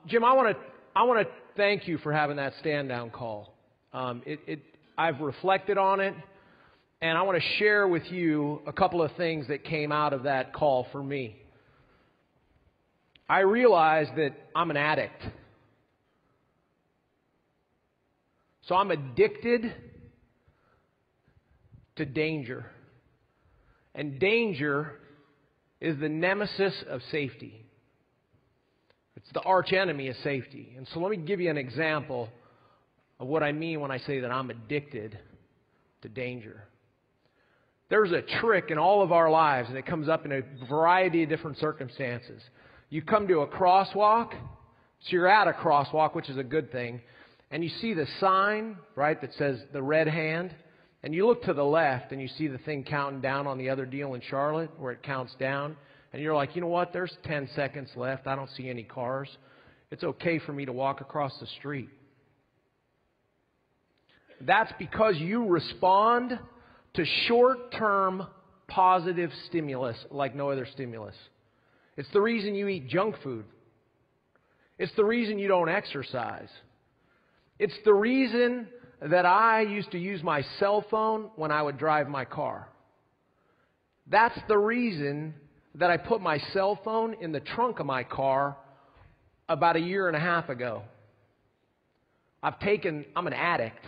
Jim, I want to thank you for having that stand down call. I've reflected on it, and I want to share with you a couple of things that came out of that call for me. I realized that I'm an addict. So I'm addicted to danger. And danger is the nemesis of safety. It's the arch enemy of safety. And so let me give you an example of what I mean when I say that I'm addicted to danger. There's a trick in all of our lives, and it comes up in a variety of different circumstances. You come to a crosswalk, so you're at a crosswalk, which is a good thing, and you see the sign, right, that says the red hand, and you look to the left, and you see the thing counting down on the other deal in Charlotte, where it counts down, and you're like, you know what, there's 10 seconds left, I don't see any cars. It's okay for me to walk across the street. That's because you respond to short-term positive stimulus like no other stimulus. It's the reason you eat junk food. It's the reason you don't exercise. It's the reason that I used to use my cell phone when I would drive my car. That's the reason that I put my cell phone in the trunk of my car about a year and a half ago. I'm an addict.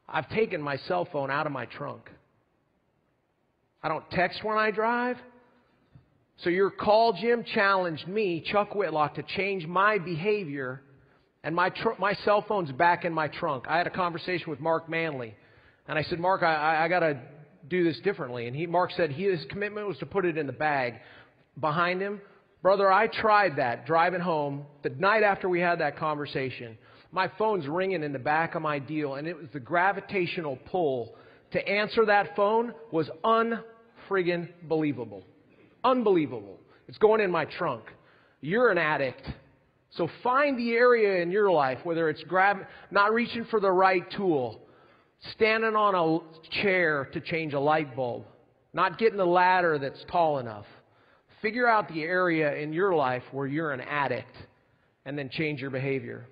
I've taken my cell phone out of my trunk. I don't text when I drive. So your call, Jim, challenged me, Chuck Whitlock, to change my behavior, and my cell phone's back in my trunk. I had a conversation with Mark Manley, and I said, Mark, I got to do this differently. And Mark said his commitment was to put it in the bag behind him. Brother, I tried that driving home the night after we had that conversation. My phone's ringing in the back of my deal, and it was the gravitational pull to answer that phone was unfriggin' believable. Unbelievable. It's going in my trunk. You're an addict. So find the area in your life, whether it's not reaching for the right tool, standing on a chair to change a light bulb, not getting the ladder that's tall enough. Figure out the area in your life where you're an addict, and then change your behavior.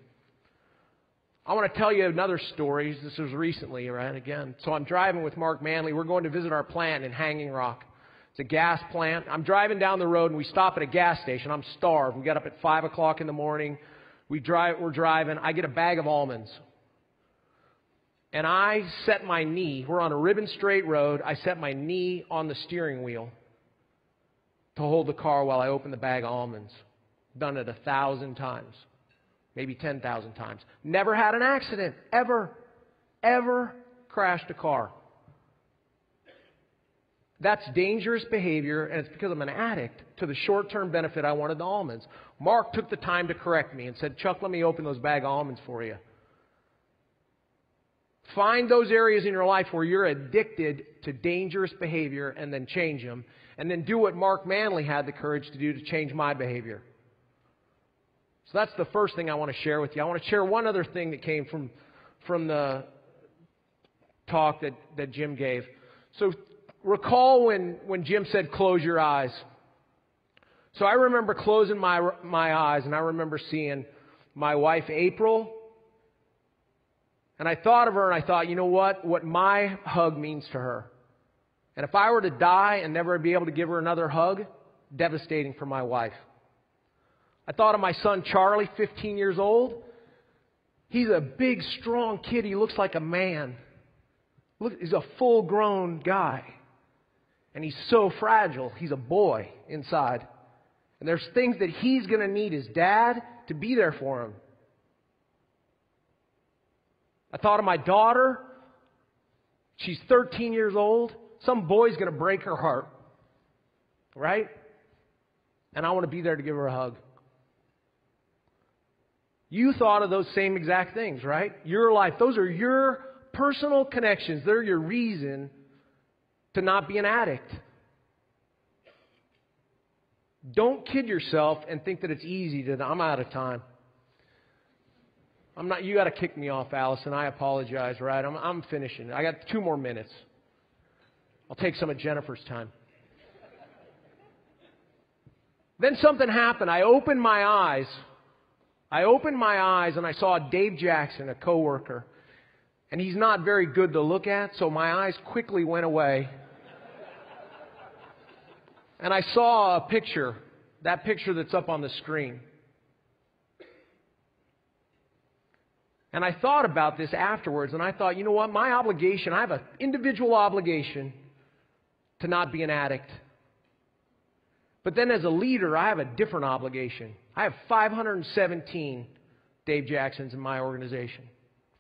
I want to tell you another story. This was recently, right? Again. So I'm driving with Mark Manley. We're going to visit our plant in Hanging Rock. It's a gas plant. I'm driving down the road, and we stop at a gas station. I'm starved. We got up at 5 o'clock in the morning. We're driving. I get a bag of almonds. And I set my knee. We're on a ribbon straight road. I set my knee on the steering wheel to hold the car while I open the bag of almonds. Done it 1,000 times. Maybe 10,000 times. Never had an accident. Ever crashed a car. That's dangerous behavior, and it's because I'm an addict to the short-term benefit I wanted the almonds. Mark took the time to correct me and said, Chuck, let me open those bag of almonds for you. Find those areas in your life where you're addicted to dangerous behavior and then change them. And then do what Mark Manley had the courage to do to change my behavior. So that's the first thing I want to share with you. I want to share one other thing that came from the talk that Jim gave. So recall when Jim said, close your eyes. So I remember closing my eyes, and I remember seeing my wife, April. And I thought of her, and I thought, you know what my hug means to her. And if I were to die and never be able to give her another hug, devastating for my wife. I thought of my son, Charlie, 15 years old. He's a big, strong kid. He looks like a man. Look, he's a full-grown guy. And he's so fragile. He's a boy inside. And there's things that he's going to need his dad to be there for him. I thought of my daughter. She's 13 years old. Some boy's going to break her heart. Right? And I want to be there to give her a hug. You thought of those same exact things, right? Your life. Those are your personal connections. They're your reason to not be an addict. Don't kid yourself and think that it's easy to... I'm out of time. You got to kick me off, Allison. I apologize, right? I'm finishing. I got 2 more minutes. I'll take some of Jennifer's time. Then something happened. I opened my eyes I opened my eyes and I saw Dave Jackson, a coworker. And he's not very good to look at, so my eyes quickly went away. And I saw a picture, that picture that's up on the screen. And I thought about this afterwards, and I thought, you know what, my obligation, I have an individual obligation to not be an addict. But then as a leader, I have a different obligation. I have 517 Dave Jacksons in my organization.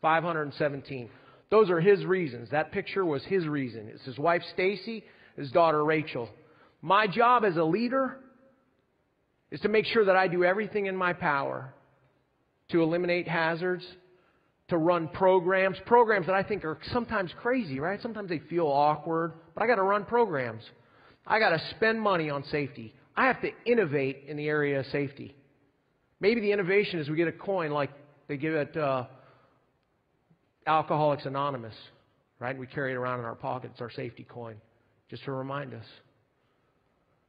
517. Those are his reasons. That picture was his reason. It's his wife Stacy, his daughter Rachel. My job as a leader is to make sure that I do everything in my power to eliminate hazards, to run programs that I think are sometimes crazy, right? Sometimes they feel awkward, but I got to run programs. I got to spend money on safety. I have to innovate in the area of safety. Maybe the innovation is we get a coin like they give at Alcoholics Anonymous, right? We carry it around in our pockets, our safety coin, just to remind us.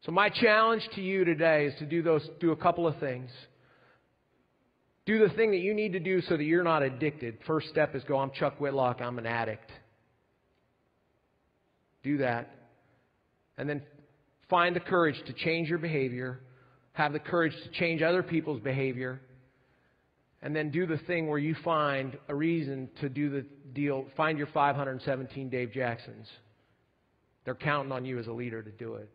So my challenge to you today is to do a couple of things. Do the thing that you need to do so that you're not addicted. First step is go, I'm Chuck Whitlock, I'm an addict. Do that. And then find the courage to change your behavior. Have the courage to change other people's behavior. And then do the thing where you find a reason to do the deal. Find your 517 Dave Jacksons. They're counting on you as a leader to do it.